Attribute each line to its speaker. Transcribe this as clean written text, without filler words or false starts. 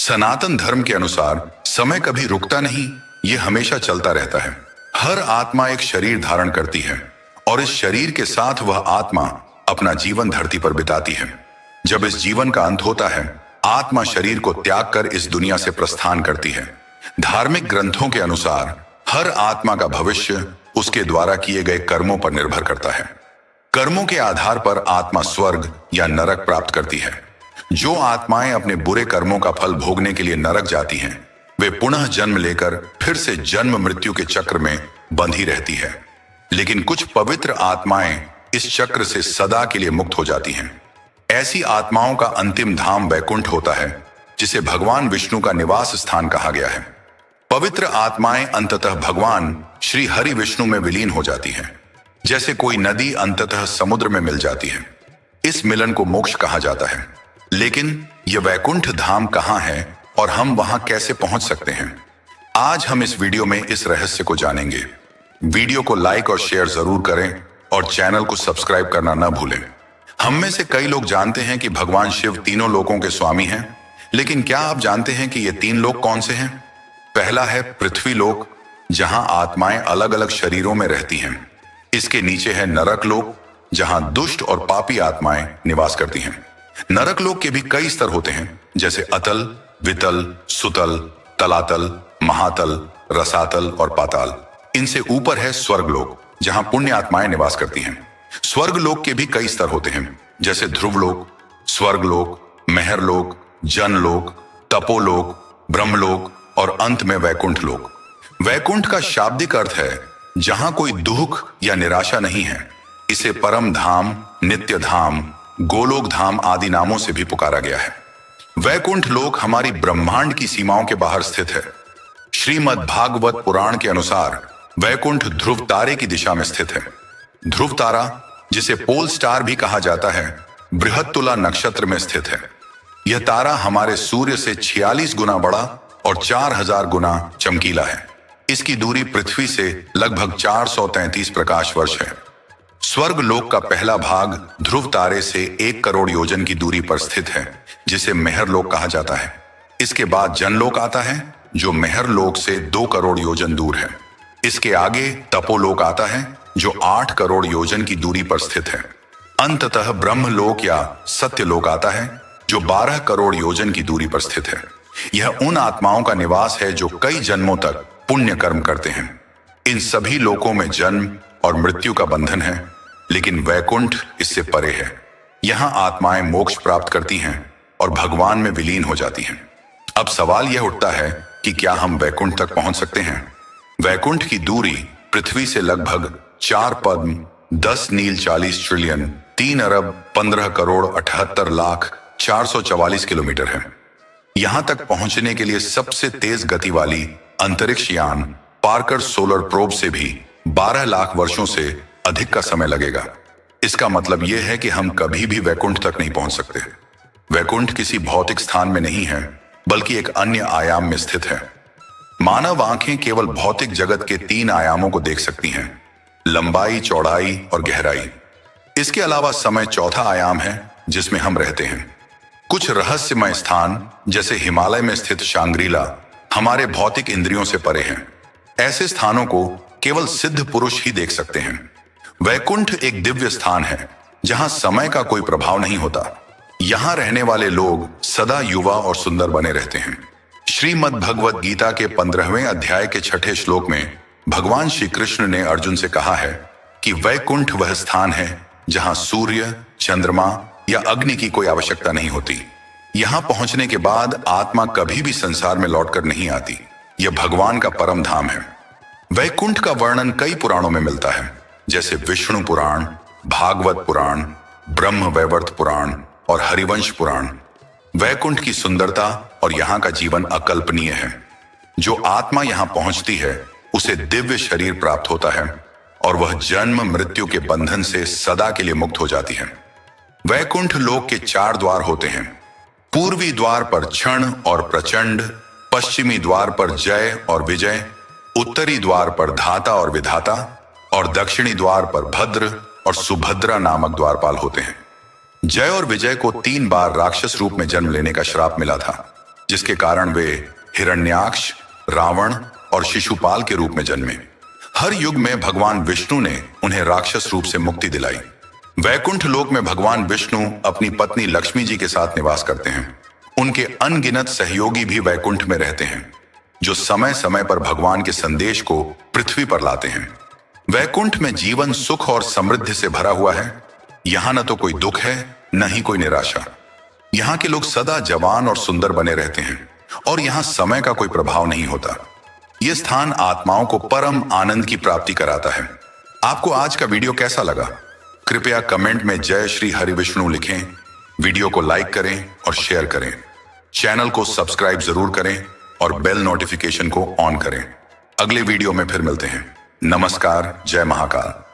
Speaker 1: सनातन धर्म के अनुसार समय कभी रुकता नहीं, ये हमेशा चलता रहता है। हर आत्मा एक शरीर धारण करती है और इस शरीर के साथ वह आत्मा अपना जीवन धरती पर बिताती है। जब इस जीवन का अंत होता है, आत्मा शरीर को त्याग कर इस दुनिया से प्रस्थान करती है। धार्मिक ग्रंथों के अनुसार हर आत्मा का भविष्य उसके द्वारा किए गए कर्मों पर निर्भर करता है। कर्मों के आधार पर आत्मा स्वर्ग या नरक प्राप्त करती है। जो आत्माएं अपने बुरे कर्मों का फल भोगने के लिए नरक जाती हैं, वे पुनः जन्म लेकर फिर से जन्म मृत्यु के चक्र में बंधी रहती है। लेकिन कुछ पवित्र आत्माएं इस चक्र से सदा के लिए मुक्त हो जाती हैं। ऐसी आत्माओं का अंतिम धाम वैकुंठ होता है, जिसे भगवान विष्णु का निवास स्थान कहा गया है। पवित्र आत्माएं अंततः भगवान श्री हरि विष्णु में विलीन हो जाती हैं, जैसे कोई नदी अंततः समुद्र में मिल जाती है। इस मिलन को मोक्ष कहा जाता है। लेकिन यह वैकुंठ धाम कहाँ है और हम वहां कैसे पहुंच सकते हैं? आज हम इस वीडियो में इस रहस्य को जानेंगे। वीडियो को लाइक और शेयर जरूर करें और चैनल को सब्सक्राइब करना न भूलें। हम में से कई लोग जानते हैं कि भगवान शिव तीनों लोकों के स्वामी हैं, लेकिन क्या आप जानते हैं कि ये तीन लोक कौन से हैं? पहला है पृथ्वी लोक, जहां आत्माएं अलग अलग शरीरों में रहती हैं। इसके नीचे है नरक लोक, जहां दुष्ट और पापी आत्माएं निवास करती हैं। नरक लोक के भी कई स्तर होते हैं, जैसे अतल, वितल, सुतल, तलातल, महातल, रसातल और पाताल। इनसे ऊपर है स्वर्ग लोक, जहां पुण्य आत्माएं निवास करती हैं। स्वर्ग लोक के भी कई स्तर होते हैं, जैसे ध्रुव लोक, स्वर्ग लोक, मेहर लोक, जन लोक, तपोलोक, ब्रह्मलोक और अंत में वैकुंठ लोक। वैकुंठ का शाब्दिक अर्थ है जहां कोई दुख या निराशा नहीं है। इसे परम धाम, नित्य धाम, गोलोक धाम आदि नामों से भी पुकारा गया है। वैकुंठ लोक हमारी ब्रह्मांड की सीमाओं के बाहर स्थित है। श्रीमद् भागवत पुराण के अनुसार वैकुंठ ध्रुव तारे की दिशा में स्थित है। ध्रुव तारा, जिसे पोल स्टार भी कहा जाता है, बृहत्तुला नक्षत्र में स्थित है। यह तारा हमारे सूर्य से 46 गुना बड़ा और 4000 गुना चमकीला है। इसकी दूरी पृथ्वी से लगभग 433 प्रकाश वर्ष है। स्वर्ग लोक का पहला भाग ध्रुव तारे से 1 करोड़ योजन की दूरी पर स्थित है, जिसे मेहर लोक कहा जाता है। इसके बाद जनलोक आता है, जो मेहर लोक से 2 करोड़ योजन दूर है। इसके आगे तपोलोक आता है, जो 8 करोड़ योजन की दूरी पर स्थित है। अंततः ब्रह्मलोक या सत्यलोक आता है, जो 12 करोड़ योजन की दूरी पर स्थित है। यह उन आत्माओं का निवास है जो कई जन्मों तक पुण्य कर्म करते हैं। इन सभी लोकों में जन्म और मृत्यु का बंधन है, लेकिन वैकुंठ इससे परे है। यहां आत्माएं मोक्ष प्राप्त करती हैं और भगवान में विलीन हो जाती हैं। अब सवाल यह उठता है कि क्या हम वैकुंठ तक पहुंच सकते हैं? वैकुंठ की दूरी पृथ्वी से लगभग 4 पद्म, 10 नील 40 ट्रिलियन, 3 अरब 15 करोड़ 78 लाख 444 किलोमीटर है। यहां तक पहुंचने के लिए सबसे तेज गति वाली अंतरिक्ष यान पार्कर सोलर प्रोब से भी 12 लाख वर्षों से अधिक का समय लगेगा। इसका मतलब यह है कि हम कभी भी वैकुंठ तक नहीं पहुंच सकते। वैकुंठ किसी भौतिक स्थान में नहीं है, बल्कि एक अन्य आयाम में स्थित है। मानव आंखें केवल भौतिक जगत के 3 आयामों को देख सकती हैं: लंबाई, चौड़ाई और गहराई। इसके अलावा समय चौथा आयाम है, जिसमें हम रहते हैं। कुछ रहस्यमय स्थान, जैसे हिमालय में स्थित शांग्रीला, हमारे भौतिक इंद्रियों से परे हैं। ऐसे स्थानों को केवल सिद्ध पुरुष ही देख सकते हैं। वैकुंठ एक दिव्य स्थान है, जहां समय का कोई प्रभाव नहीं होता। यहां रहने वाले लोग सदा युवा और सुंदर बने रहते हैं। श्रीमद् भगवत गीता के 15वें अध्याय के 6ठे श्लोक में भगवान श्री कृष्ण ने अर्जुन से कहा है कि वैकुंठ वह स्थान है जहां सूर्य, चंद्रमा या अग्नि की कोई आवश्यकता नहीं होती। यहां पहुंचने के बाद आत्मा कभी भी संसार में लौटकर नहीं आती। यह भगवान का परम धाम है। वैकुंठ का वर्णन कई पुराणों में मिलता है, जैसे विष्णु पुराण, भागवत पुराण, ब्रह्म वैवर्त पुराण और हरिवंश पुराण। वैकुंठ की सुंदरता और यहाँ का जीवन अकल्पनीय है। जो आत्मा यहाँ पहुंचती है, उसे दिव्य शरीर प्राप्त होता है और वह जन्म मृत्यु के बंधन से सदा के लिए मुक्त हो जाती है। वैकुंठ लोक के 4 द्वार होते हैं। पूर्वी द्वार पर क्षण और प्रचंड, पश्चिमी द्वार पर जय और विजय, उत्तरी द्वार पर धाता और विधाता और दक्षिणी द्वार पर भद्र और सुभद्रा नामक द्वारपाल होते हैं। जय और विजय को 3 बार राक्षस रूप में जन्म लेने का श्राप मिला था, जिसके कारण वे हिरण्याक्ष, रावण और शिशुपाल के रूप में जन्मे। हर युग में भगवान विष्णु ने उन्हें राक्षस रूप से मुक्ति दिलाई। वैकुंठ लोक में भगवान विष्णु अपनी पत्नी लक्ष्मी जी के साथ निवास करते हैं। उनके अनगिनत सहयोगी भी वैकुंठ में रहते हैं, जो समय समय पर भगवान के संदेश को पृथ्वी पर लाते हैं। वैकुंठ में जीवन सुख और समृद्धि से भरा हुआ है। यहाँ न तो कोई दुख है, न ही कोई निराशा। यहाँ के लोग सदा जवान और सुंदर बने रहते हैं और यहाँ समय का कोई प्रभाव नहीं होता। यह स्थान आत्माओं को परम आनंद की प्राप्ति कराता है। आपको आज का वीडियो कैसा लगा? कृपया कमेंट में जय श्री हरि विष्णु लिखें। वीडियो को लाइक करें और शेयर करें। चैनल को सब्सक्राइब जरूर करें और बेल नोटिफिकेशन को ऑन करें। अगले वीडियो में फिर मिलते हैं। नमस्कार, जय महाकाल।